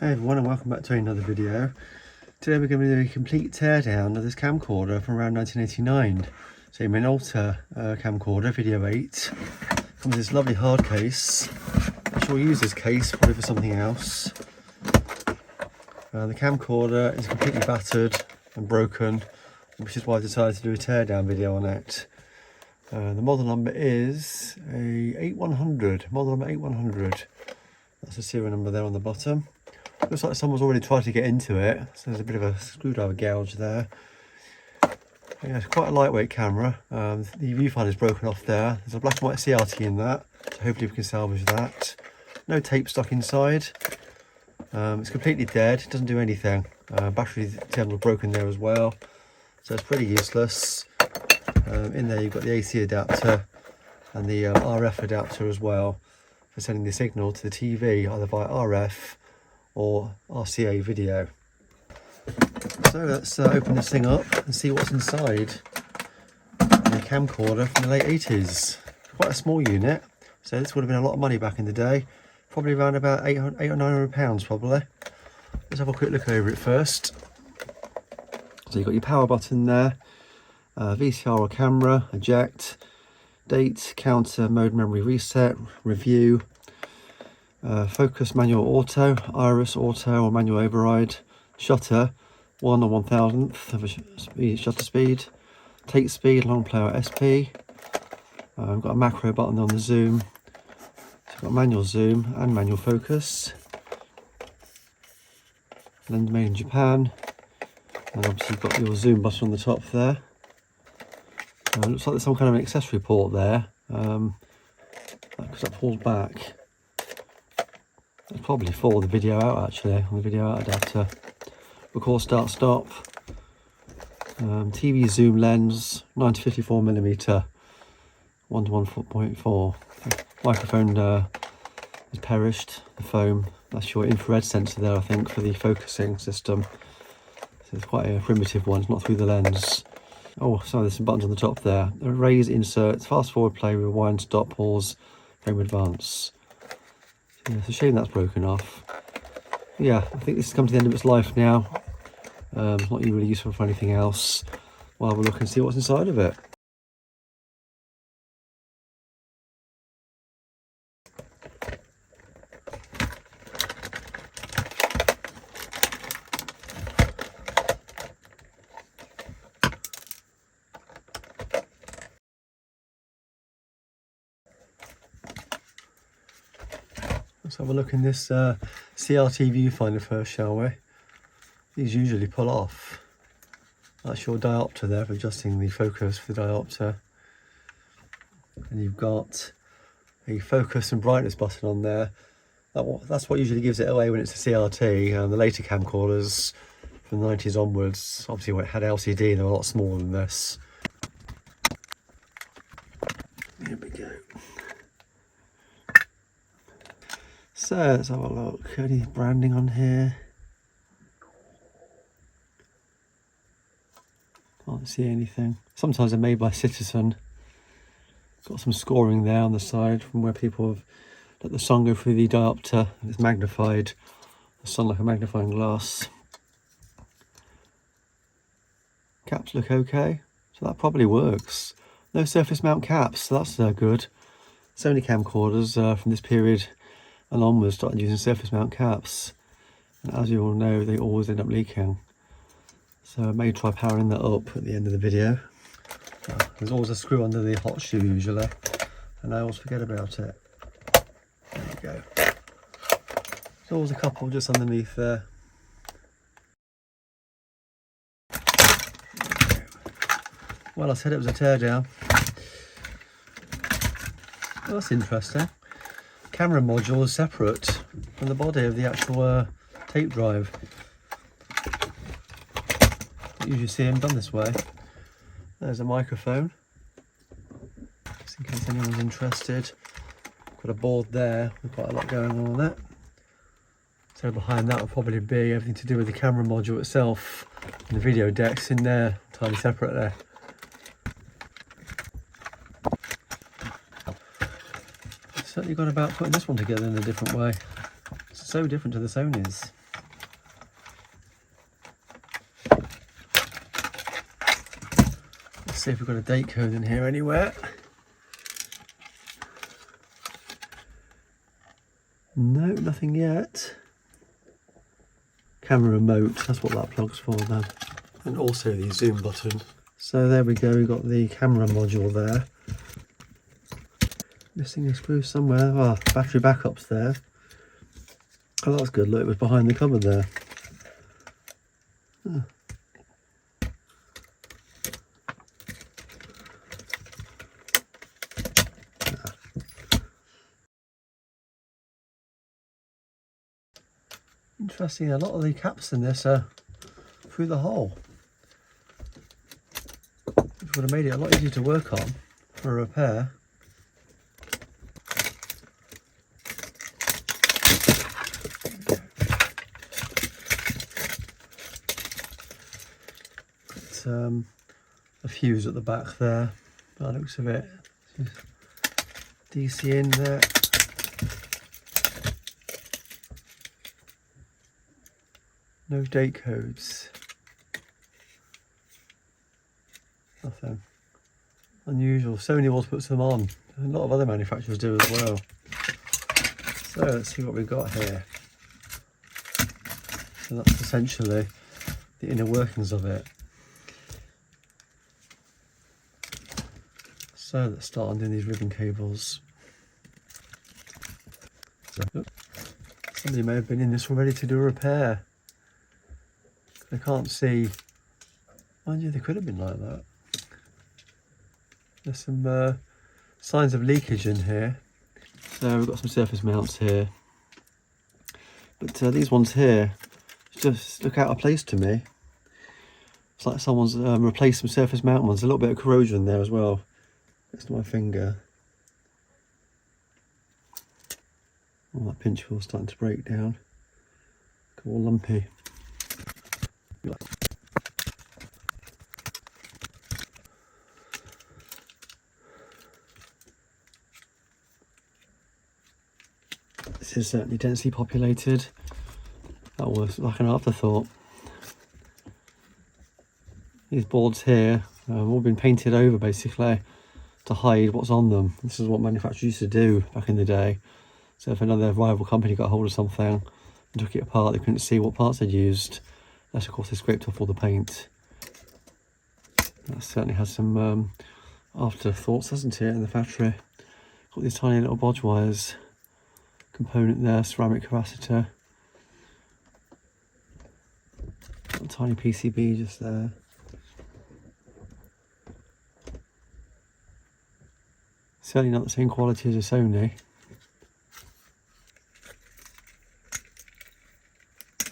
Hey everyone, and welcome back to another video. Today we're going to do a complete teardown of this camcorder from around 1989. So a Minolta camcorder, video 8. Comes with this lovely hard case. I'm sure we'll use this case probably for something else. The camcorder is completely battered and broken, which is why I decided to do a teardown video on it. The model number is a 8100, model number 8100. That's the serial number there on the bottom. Looks like someone's already tried to get into it, so there's a bit of a screwdriver gouge there. Yeah, it's quite a lightweight camera. The viewfinder is broken off there. There's a black and white CRT in that, so hopefully we can salvage that. No tape stuck inside. It's completely dead, it doesn't do anything. Battery terminal broken there as well, so it's pretty useless. In there you've got the AC adapter and the RF adapter as well for sending the signal to the TV either via RF or RCA video. So let's open this thing up and see what's inside the camcorder from the late 80s. Quite a small unit, so this would have been a lot of money back in the day. Probably around about £800 or £900 probably. Let's have a quick look over it first. So you've got your power button there, VCR or camera, eject, date, counter, mode, memory reset, review, focus, manual auto, iris auto or manual override, shutter 1 or 1,000th of a shutter speed, take speed, long play or SP. I've got a macro button on the zoom, so I've got manual zoom and manual focus, lens made in Japan, and obviously you've got your zoom button on the top there. It looks like there's some kind of an accessory port there, because that pulls back. It's probably for the video out actually, on the video out adapter. Record, start, stop. TV zoom lens, 9-54mm, 1:1.4. Microphone is perished, the foam. That's your infrared sensor there, I think, for the focusing system. So it's quite a primitive one, it's not through the lens. Oh, sorry, there's some buttons on the top there. Erase, insert, fast forward, play, rewind, stop, pause, frame advance. Yeah, it's a shame that's broken off. Yeah, I think this has come to the end of its life now. It's not really useful for anything else. While we'll look and see what's inside of it. Let's have a look in this CRT viewfinder first, shall we? These usually pull off. That's your diopter there for adjusting the focus for the diopter. And you've got a focus and brightness button on there. That's what usually gives it away when it's a CRT. The later camcorders from the 90s onwards, obviously when it had LCD, they were a lot smaller than this. Here we go. So let's have a look. Any branding on here? Can't see anything. Sometimes they're made by Citizen. Got some scoring there on the side from where people have let the sun go through the diopter and it's magnified. The sun like a magnifying glass. Caps look okay, so that probably works. No surface mount caps, so that's good. Sony camcorders from this period and onwards started using surface mount caps, and as you all know, they always end up leaking. So I may try powering that up at the end of the video. There's always a screw under the hot shoe usually, and I always forget about it. There you go. There's always a couple just underneath there. Well, I said it was a teardown. Well, that's interesting. Camera module is separate from the body of the actual tape drive. You usually see them done this way. There's a microphone, just in case anyone's interested. Got a board there with quite a lot going on it. So behind that will probably be everything to do with the camera module itself, and the video decks in there, entirely separate there. Certainly gone about putting this one together in a different way. It's so different to the Sony's. see if we've got a date code in here anywhere. No, nothing yet. Camera remote, that's what that plug's for then. And also the zoom button. So there we go, we've got the camera module there. Missing a screw somewhere. Ah, battery backup's there. Oh, that's good. Look, it was behind the cupboard there. Oh. Interesting, a lot of the caps in this are through the hole, which would have made it a lot easier to work on for a repair. It's a fuse at the back there, by the looks of it. DC in there. No date codes. Nothing unusual. Sony always puts them on. A lot of other manufacturers do as well. So let's see what we've got here. So that's essentially the inner workings of it. So let's start undoing these ribbon cables. So, somebody may have been in this already to do a repair. I can't see. Mind you, they could have been like that. There's some signs of leakage in here. So we've got some surface mounts here. But these ones here just look out of place to me. It's like someone's replaced some surface mount ones. A little bit of corrosion there as well. Next to my finger. Oh, that pinch wheel's starting to break down. Got all lumpy. This is certainly densely populated. That was like an afterthought. These boards here have all been painted over basically to hide what's on them. This is what manufacturers used to do back in the day. So if another rival company got hold of something and took it apart, they couldn't see what parts they'd used. Unless of course they scraped off all the paint. That certainly has some afterthoughts, hasn't it, in the factory. Got these tiny little bodge wires. Component there, ceramic capacitor. Got a tiny PCB just there. Certainly not the same quality as a Sony.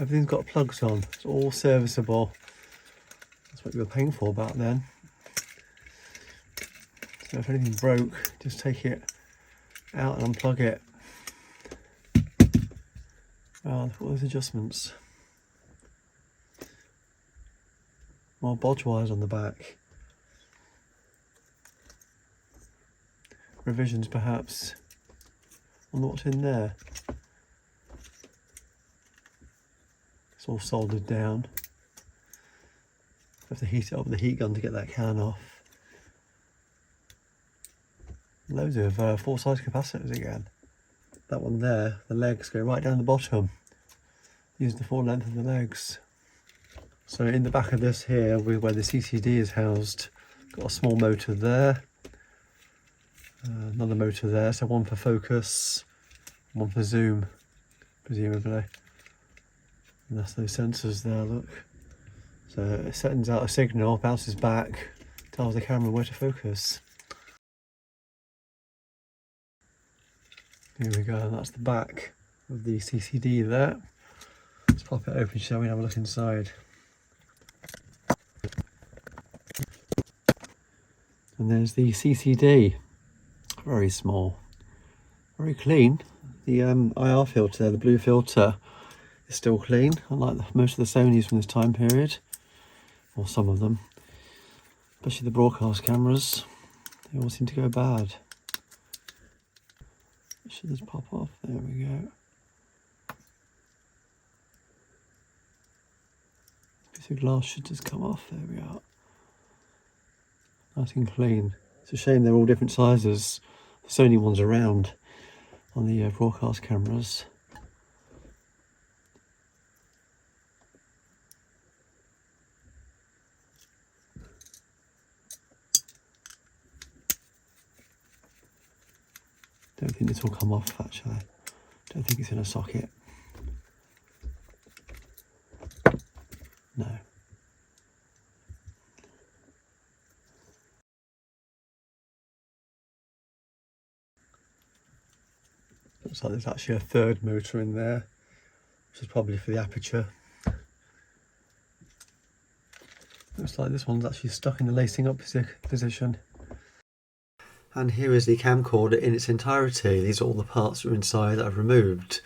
Everything's got plugs on, it's all serviceable. That's what you were paying for back then. So if anything broke, just take it out and unplug it. Oh, look at all those adjustments. More bodge wires on the back. Revisions perhaps. I wonder what's in there. It's all soldered down. Have to heat it up with the heat gun to get that can off. Loads of full-size capacitors again. That one there, the legs go right down the bottom. Use the full length of the legs. So in the back of this here, where the CCD is housed, got a small motor there. Another motor there, so one for focus, one for zoom, presumably. And that's those sensors there, look. So it sends out a signal, bounces back, tells the camera where to focus. Here we go, that's the back of the CCD there. Let's pop it open so we can have a look inside. And there's the CCD, very small, very clean. The IR filter there, the blue filter, is still clean, unlike most of the Sonys from this time period, or some of them, especially the broadcast cameras. They all seem to go bad. Should this pop off? There we go. Piece of glass should just come off. There we are. Nice and clean. It's a shame they're all different sizes. The Sony ones around on the broadcast cameras. Don't think this will come off actually. Don't think it's in a socket. No. Looks like there's actually a third motor in there, which is probably for the aperture. Looks like this one's actually stuck in the lacing up position. And here is the camcorder in its entirety. These are all the parts that are inside that I've removed.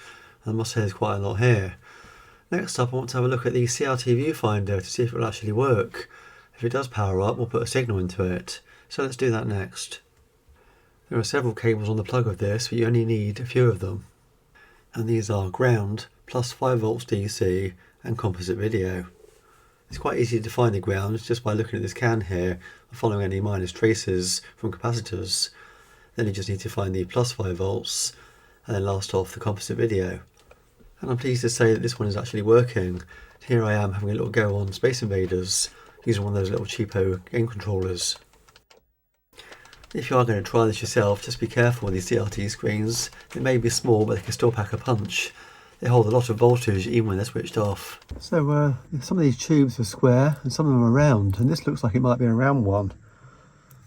And I must say there's quite a lot here. Next up, I want to have a look at the CRT viewfinder to see if it will actually work. If it does power up, we'll put a signal into it. So let's do that next. There are several cables on the plug of this, but you only need a few of them. And these are ground, plus 5 volts DC, and composite video. It's quite easy to find the ground just by looking at this can here and following any minus traces from capacitors. Then you just need to find the plus 5 volts and then last off the composite video. And I'm pleased to say that this one is actually working. Here I am having a little go on Space Invaders using one of those little cheapo game controllers. If you are going to try this yourself, just be careful with these CRT screens. They may be small, but they can still pack a punch. They hold a lot of voltage even when they're switched off. So some of these tubes are square and some of them are round, and this looks like it might be a round one.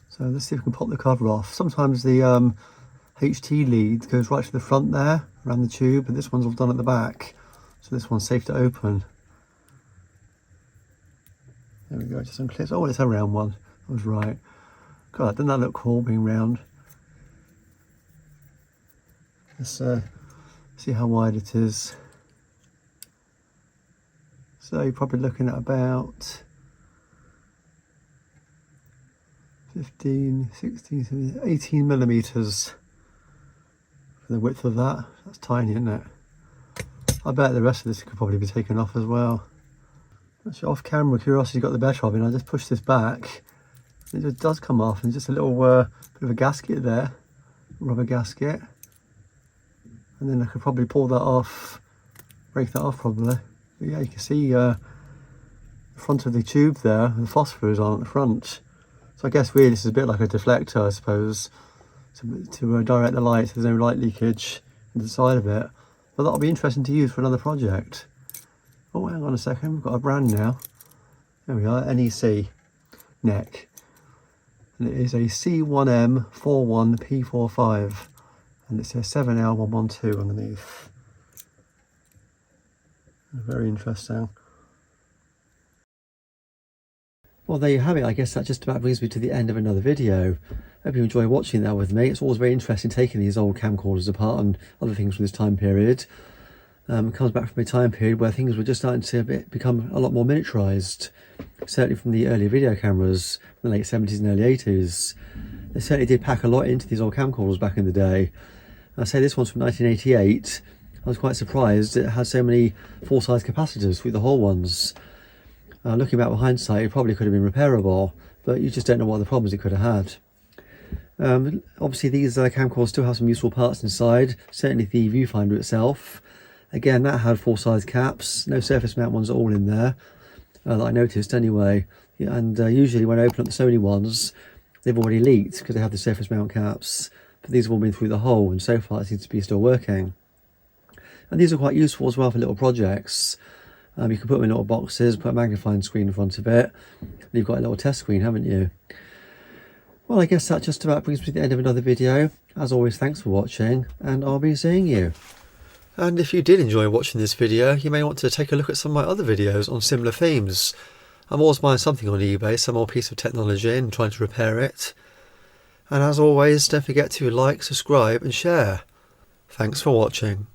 So let's see if we can pop the cover off. Sometimes the HT lead goes right to the front there, around the tube, and this one's all done at the back. So this one's safe to open. There we go, just some clips. Oh, it's a round one. I was right. God, doesn't that look cool being round? Let's see how wide it is. So you're probably looking at about 15, 16, 17, 18 millimeters for the width of that. That's tiny, isn't it? I bet the rest of this could probably be taken off as well. Actually, off camera, curiosity got the better of me, and I just pushed this back. It just does come off, and just a little bit of a gasket there, rubber gasket. And then I could probably pull that off, break that off probably. But yeah, you can see the front of the tube there, the phosphor is on at the front. So I guess really this is a bit like a deflector, I suppose, to direct the light so there's no light leakage into the side of it. But that'll be interesting to use for another project. Oh, hang on a second, we've got a brand now. There we are, NEC neck. And it is a C1M41P45. And it says 7L112 underneath. Very interesting. Well, there you have it. I guess that just about brings me to the end of another video. Hope you enjoy watching that with me. It's always very interesting taking these old camcorders apart and other things from this time period. It comes back from a time period where things were just starting to become a lot more miniaturized. Certainly from the early video cameras from the late 70s and early 80s. They certainly did pack a lot into these old camcorders back in the day. I say this one's from 1988. I was quite surprised it had so many full-size capacitors through the whole ones. Looking back with hindsight, it probably could have been repairable, but you just don't know what the problems it could have had. Obviously these camcorders still have some useful parts inside, certainly the viewfinder itself. Again, that had full-size caps, no surface mount ones at all in there, that I noticed anyway. And usually when I open up the Sony ones, they've already leaked because they have the surface mount caps. But these have all been through the hole, and so far it seems to be still working. And these are quite useful as well for little projects. You can put them in little boxes, put a magnifying screen in front of it, and you've got a little test screen, haven't you? Well, I guess that just about brings me to the end of another video. As always, thanks for watching, and I'll be seeing you. And if you did enjoy watching this video, you may want to take a look at some of my other videos on similar themes. I'm always buying something on eBay, some more piece of technology, and trying to repair it. And as always, don't forget to like, subscribe and share. Thanks for watching.